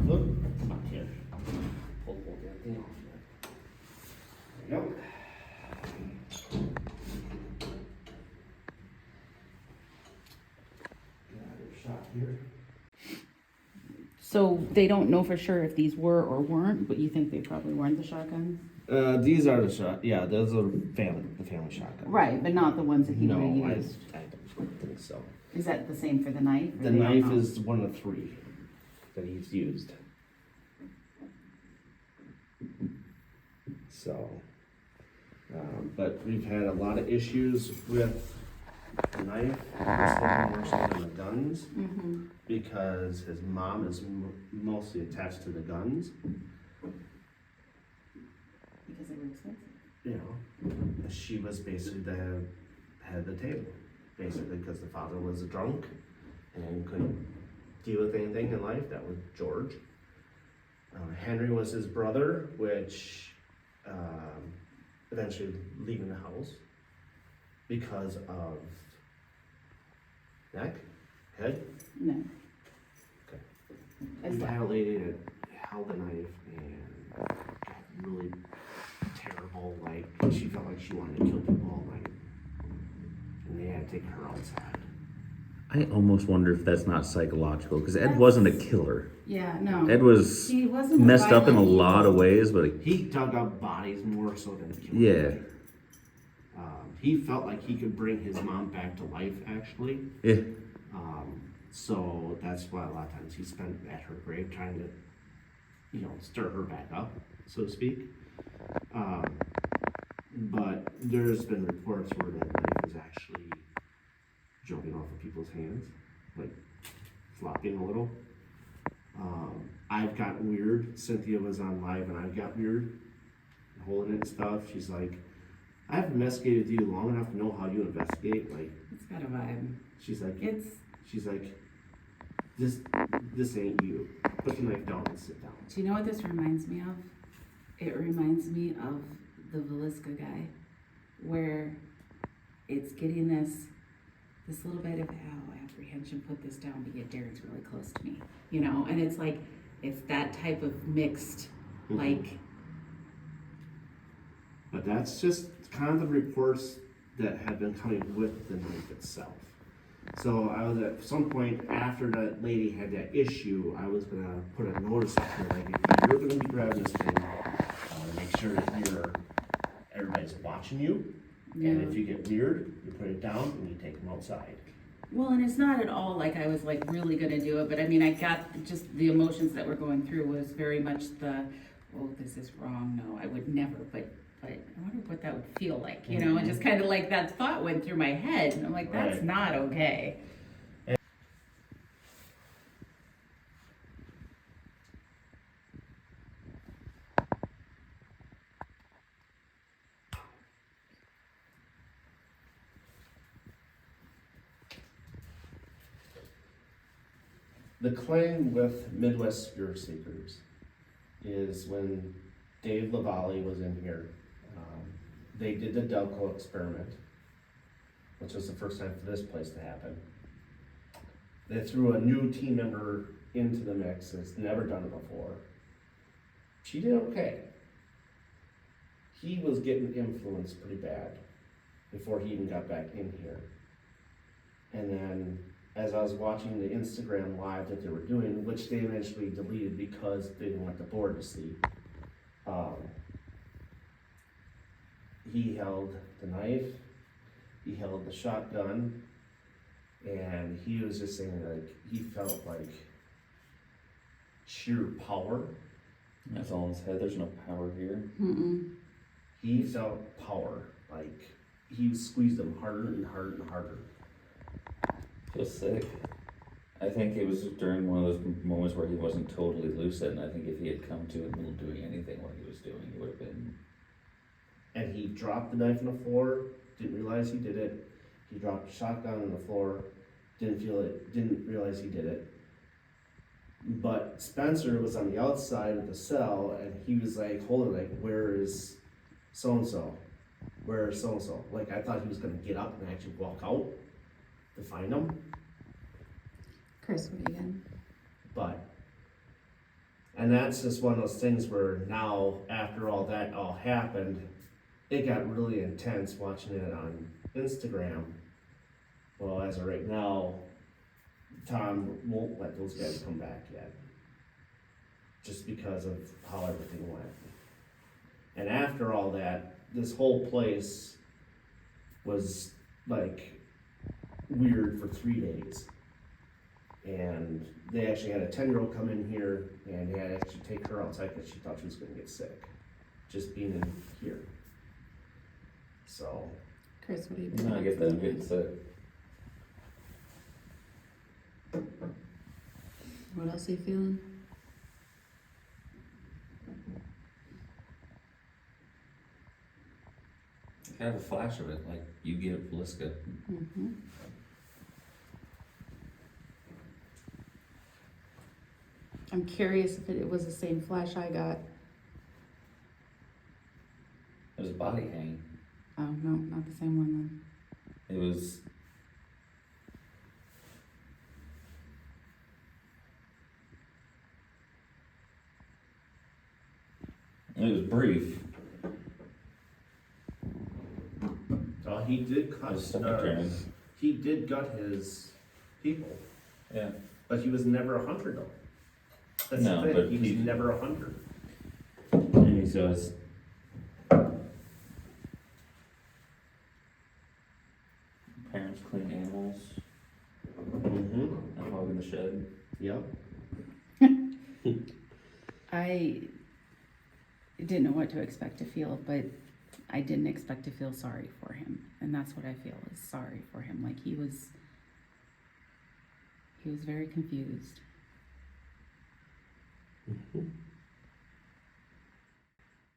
Look, come on here. Pull the whole damn thing off there. There you go. Shot here. So they don't know for sure if these were or weren't, but you think they probably weren't the shotguns? These are the shot. Yeah, those are the family shotgun. Right, but not the ones that he No, would I have used. don't think so. Is that the same for the knife? or The they don't knife know? is one of 3 that he's used. So, but we've had a lot of issues with the knife, more so than the guns, because his mom is mostly attached to the guns. Because they were expensive. You know, she was basically the head of the table, basically, because the father was a drunk and couldn't deal with anything in life. That was George. Henry was his brother, which eventually leaving the house because of neck, head. No. Okay. As We well. had a lady that held the knife and got really terrible, like she felt like she wanted to kill people all night. And they had to take her outside. I almost wonder if that's not psychological, because Ed wasn't a killer. Yeah, no. Ed was He wasn't a messed up in a violent lot evil. of ways, but He dug up bodies more so than killing. yeah, He felt like he could bring his mom back to life, actually. yeah. So that's why a lot of times he spent at her grave trying to, you know, stir her back up, so to speak. But there's been reports where that knife was actually jumping off of people's hands, like flopping a little. I've gotten weird. Cynthia was on live and I got weird, holding it and stuff. She's like, I've investigated you long enough to know how you investigate. Like, It's got a vibe. she's like, It's, this ain't you. Put the knife down and sit down. do you know what this reminds me of? It reminds me of the Velisca guy, where it's getting this little bit of apprehension, put this down, but yet Derek's really close to me, you know? And it's like, it's that type of mixed, like, But that's just kind of the reports that have been coming with the knife itself. So I was at some point after that lady had that issue, I was gonna put a notice up there, like, if you're gonna be grabbing this thing, make sure that everybody's watching you. And if you get weird, you put it down and you take them outside. well, and it's not at all like I was like really gonna do it, but I mean, I got just the emotions that were going through was very much the, oh, this is wrong, no, I would never, but I wonder what that would feel like, you know, and just kind of like that thought went through my head, and I'm like, that's Right. not okay. The claim with Midwest Spirit Seekers is when Dave Lavalle was in here, they did the Delco experiment, which was the first time for this place to happen. They threw a new team member into the mix that's never done it before. She did okay. He was getting influenced pretty bad before he even got back in here. And then as I was watching the Instagram live that they were doing, which they eventually deleted because they didn't want the board to see, he held the knife, he held the shotgun, and he was just saying like he felt like sheer power. That's all in his head. There's no power here. He felt power, like he squeezed them harder and harder and harder. Feels sick. I think it was during one of those moments where he wasn't totally lucid, and I think if he had come to in the middle of doing anything what he was doing, it would have been. And he dropped the knife on the floor, didn't realize he did it. He dropped the shotgun on the floor, didn't feel it, didn't realize he did it. But Spencer was on the outside of the cell, and he was like, holding, like, where is so-and-so? Where is so-and-so? Like, I thought he was gonna get up and actually walk out to find him, Chris, what are you again? but, and that's just one of those things where now, after all that all happened, it got really intense watching it on Instagram. Well, as of right now, Tom won't let those guys come back yet, just because of how everything went. And after all that, this whole place was like weird for 3 days. And they actually had a 10-year-old come in here, and they had to actually take her outside because she thought she was gonna get sick, just being in here. So, Chris, what are you No, I doing? get that, I'm getting sick. What else are you feeling? I have a flash of it, like you get at Velisca. Mm-hmm. I'm curious if it was the same flash I got. There's a body hanging. Oh, no, not the same one then. It was. It was brief. he did I cut, was stomach turning. he did gut his people, Yeah. but he was never a hunter though. That's No, the but thing, he was he- never a hunter. And he says. Parents clean animals. Mm-hmm. A hog in the shed. Yep. I didn't know what to expect to feel, but I didn't expect to feel sorry for him. And that's what I feel is sorry for him. Like he was very confused. Mm-hmm.